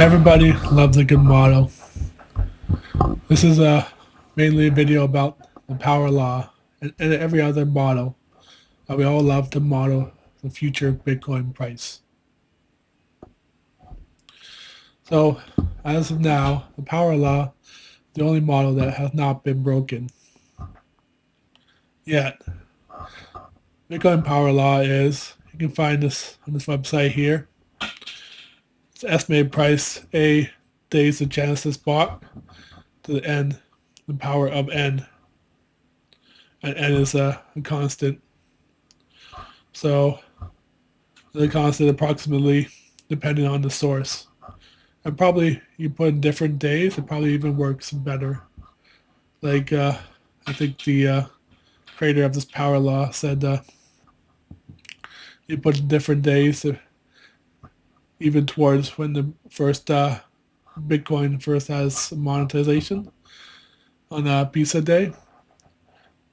Everybody loves a good motto. This is mainly a video about the power law and every other motto. We all love to model the future Bitcoin price. So, as of now, the power law is the only model that has not been broken yet. Bitcoin power law is, you can find this on this website here. It's estimated price A days of Genesis block to the n, the power of n. And n is a constant. So the constant approximately depending on the source. And probably you put in different days, it probably even works better. Like I think the creator of this power law said you put in different days, even towards when the first Bitcoin first has monetization on a Pizza Day.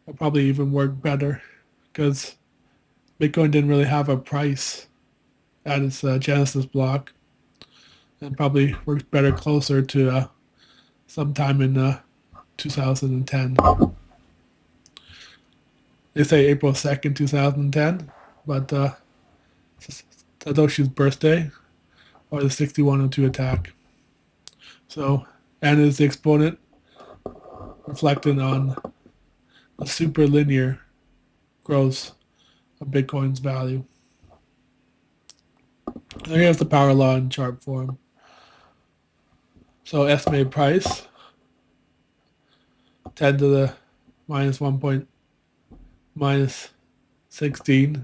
It'll probably even work better because Bitcoin didn't really have a price at its Genesis block, and probably works better closer to sometime in 2010. They say April 2nd, 2010, but it's Satoshi's birthday or the 6102 attack. So, n is the exponent reflecting on the super linear growth of Bitcoin's value. And here's the power law in chart form. So estimated price, 10 to the minus 1 point minus 16,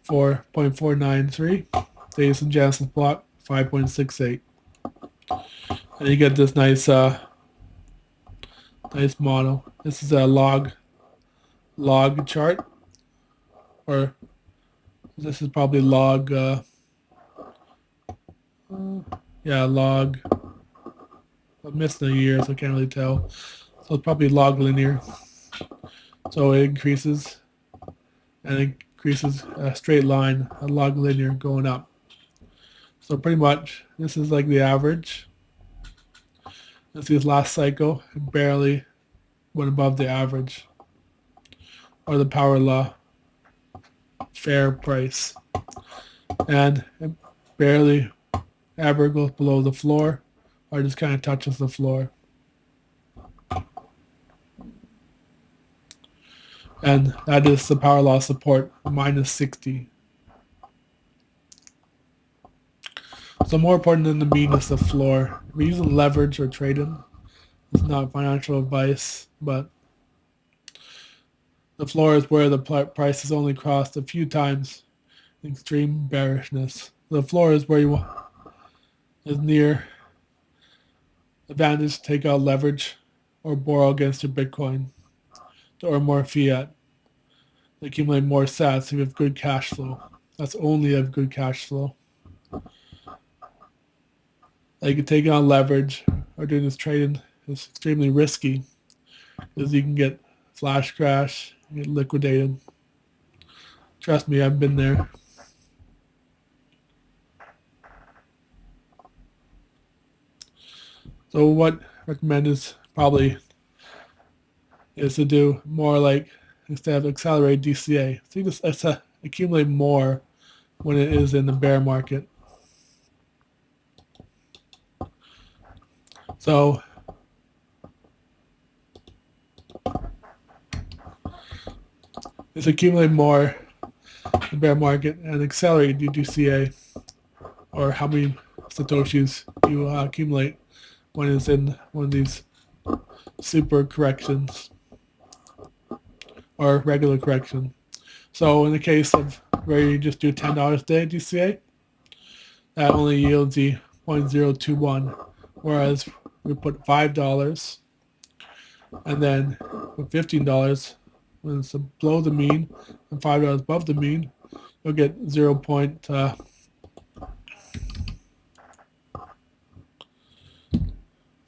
4.493. Days in Genesis block, 5.68. And you get this nice nice model. This is a log chart, or this is probably log log. I'm missing a year, so I can't really tell. So it's probably log linear. So it increases and it increases a straight line, a log linear going up. So pretty much this is like the average. Let's see, this last cycle, it barely went above the average or the power law fair price. And it barely ever goes below the floor or just kind of touches the floor. And that is the power law support, minus 60. So more important than the mean is the floor. We're using leverage or trading. It's not financial advice, but the floor is where the price is only crossed a few times in extreme bearishness. The floor is where you is near advantage to take out leverage or borrow against your Bitcoin to earn more fiat. To accumulate more sats so you have good cash flow. That's only have good cash flow. Like you taking on leverage or doing this trading is extremely risky because you can get flash crash, get liquidated. Trust me, I've been there. So what I recommend is probably is to do more like instead of accelerate DCA. So you just accumulate more when it is in the bear market. So just accumulate more in the bear market and accelerate your DCA, or how many Satoshis you accumulate when it's in one of these super corrections or regular correction. So in the case of where you just do $10 a day DCA, that only yields you 0.021, whereas we put $5 and then with $15 when it's below the mean and $5 above the mean, you'll get 0.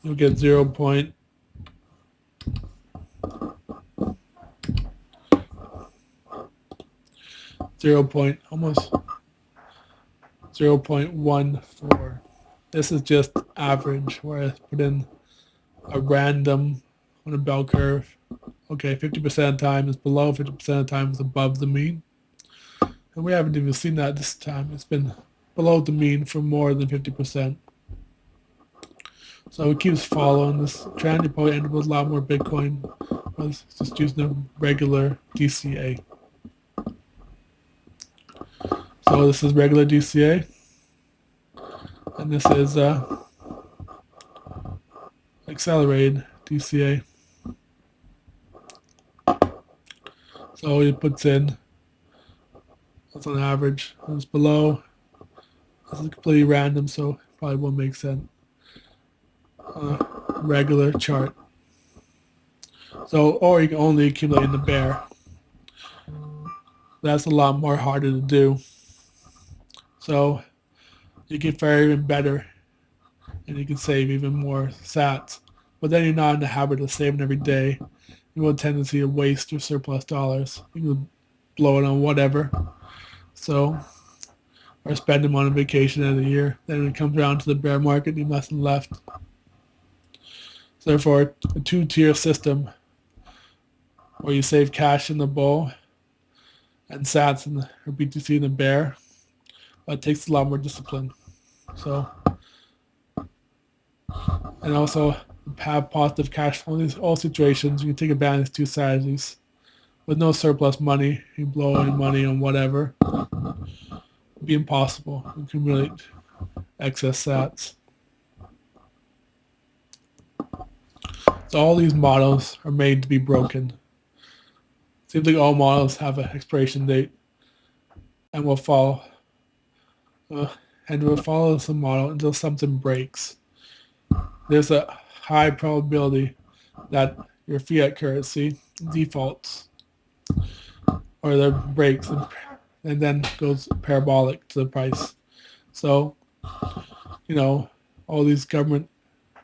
You'll get 0. 0. Almost 0.14. This is just average, where I put in a random on a bell curve. Okay, 50% of the time is below, 50% of the time is above the mean. And we haven't even seen that this time. It's been below the mean for more than 50%. So it keeps following this trend. You probably end up with a lot more Bitcoin. I was just using a regular DCA. So this is regular DCA. And this is accelerated DCA. So it puts in, that's on average. It's below. This is completely random, so probably won't make sense. Regular chart. So, or you can only accumulate in the bear. That's a lot more harder to do. So you can fare even better, and you can save even more sats. But then you're not in the habit of saving every day. You have a tendency to waste your surplus dollars. You can blow it on whatever. So, or spend them on a vacation in a year. Then when it comes around to the bear market, you have nothing left. So therefore, a two-tier system where you save cash in the bull and sats in the, or BTC in the bear, it takes a lot more discipline. So, and also have positive cash flow in these all situations. You can take advantage of two strategies. With no surplus money, you blow any money on whatever. It'd be impossible to accumulate excess sats. So all these models are made to be broken. Seems like all models have an expiration date and will follow the model until something breaks. There's a high probability that your fiat currency defaults or that breaks and then goes parabolic to the price. So, all these government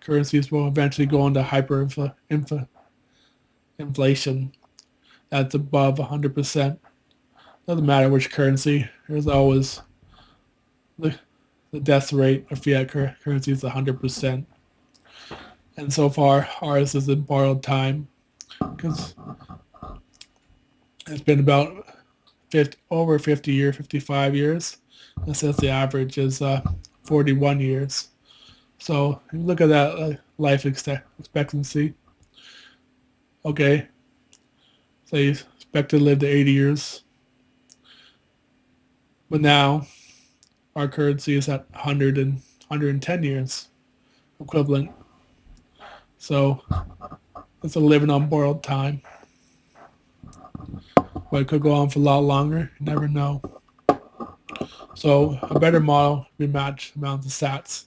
currencies will eventually go into hyperinflation that's above 100%. Doesn't matter which currency. There's always the death rate of fiat currency is 100%. And so far, ours is in borrowed time because it's been about over 50 years, 55 years. And since the average is 41 years. So if you look at that life expectancy, okay, so you expect to live to 80 years. But now our currency is at 110 years equivalent. So it's a living on borrowed time. But it could go on for a lot longer. You never know. So a better model would match amounts of sats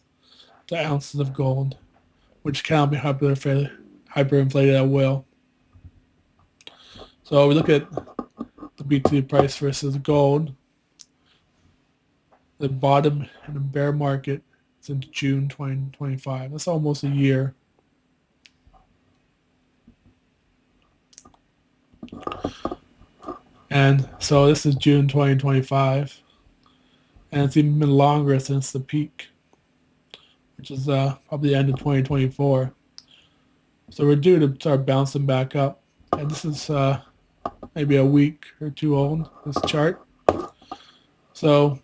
to ounces of gold, which cannot be hyperinflated at will. So we look at the BTC price versus gold. The bottom in the bear market since June 2025. That's almost a year. And so this is June 2025. And it's even been longer since the peak, which is probably the end of 2024. So we're due to start bouncing back up. And this is maybe a week or two old, this chart. So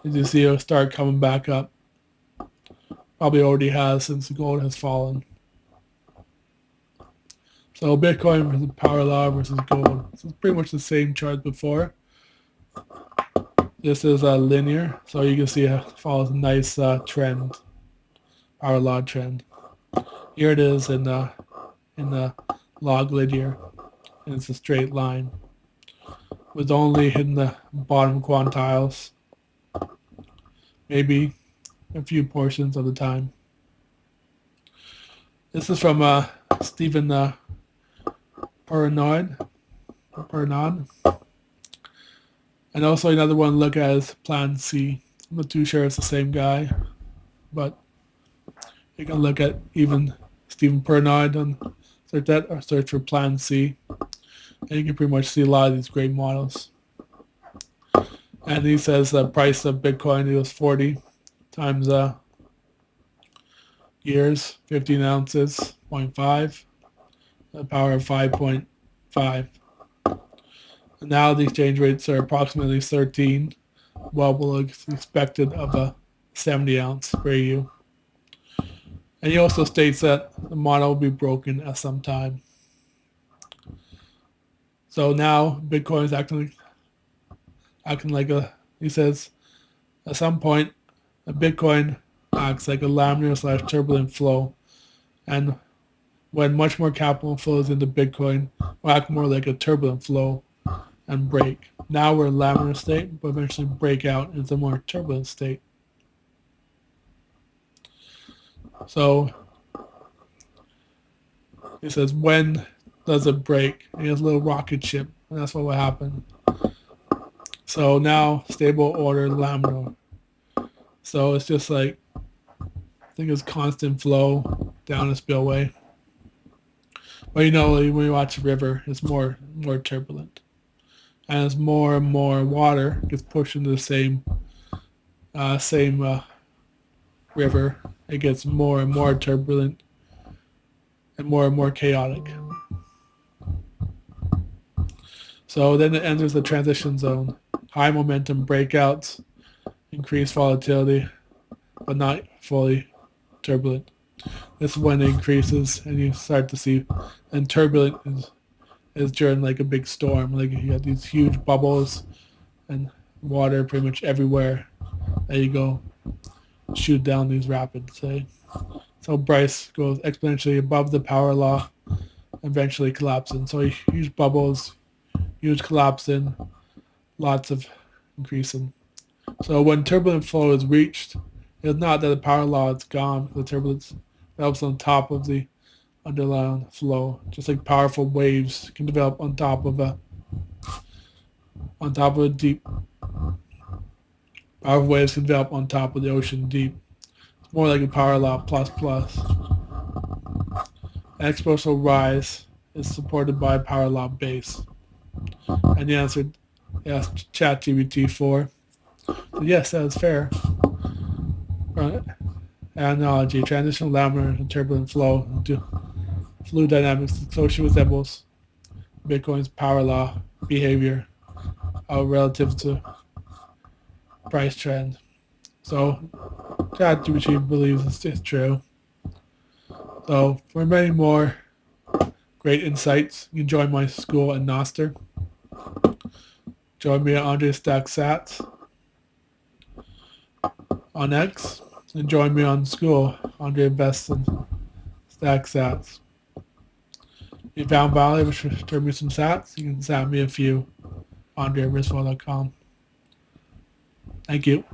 as you see, it'll start coming back up. Probably already has since the gold has fallen. So Bitcoin versus power law versus gold. This is pretty much the same chart before. This is linear, so you can see it follows a nice trend, power law trend. Here it is in the log linear, and it's a straight line with only hitting the bottom quantiles, maybe a few portions of the time. This is from Stephen Pernod. And also another one look at is Plan C. I'm not too sure it's the same guy, but you can look at even Stephen Pernod and search that or search for Plan C. And you can pretty much see a lot of these great models. And he says the price of Bitcoin was 40 times years, 15 ounces, 0.5, a power of 5.5. And now the exchange rates are approximately 13, well below the expected of a 70 ounce per EU. And he also states that the model will be broken at some time. So now Bitcoin is acting like he says, at some point, a Bitcoin acts like a laminar / turbulent flow. And when much more capital flows into Bitcoin, will act more like a turbulent flow and break. Now we're in laminar state, but eventually break out into a more turbulent state. So he says, when does it break? And he has a little rocket ship, and that's what will happen. So now stable order laminar. So it's just like, I think it's constant flow down a spillway. But you know, when you watch a river, it's more turbulent. And as more and more water gets pushed into the same river, it gets more and more turbulent and more chaotic. So then it enters the transition zone. High momentum breakouts, increased volatility, but not fully turbulent. This is when it increases and you start to see, and turbulent is during like a big storm. Like you got these huge bubbles and water pretty much everywhere that you go shoot down these rapids. So Bryce goes exponentially above the power law, eventually collapsing. So huge bubbles, huge collapsing, lots of increasing. So when turbulent flow is reached, it's not that the power law is gone. The turbulence develops on top of the underlying flow, just like powerful waves can develop on top of a deep. Powerful waves can develop on top of the ocean deep. It's more like a power law plus plus. An exponential rise is supported by power law base. And the answer, yes, ChatGPT 4. So yes, that is fair. Right. Analogy, transitional laminar and turbulent flow into fluid dynamics closely resembles Bitcoin's power law behavior relative to price trend. So ChatGPT believes it's true. So for many more great insights, you can join my school at Nostr. Join me at Andre Stack Sats on X, and join me on school, Andre Invests in Stack Sats. If you found value, return me some sats. You can sat me a few, andre@risval.com. Thank you.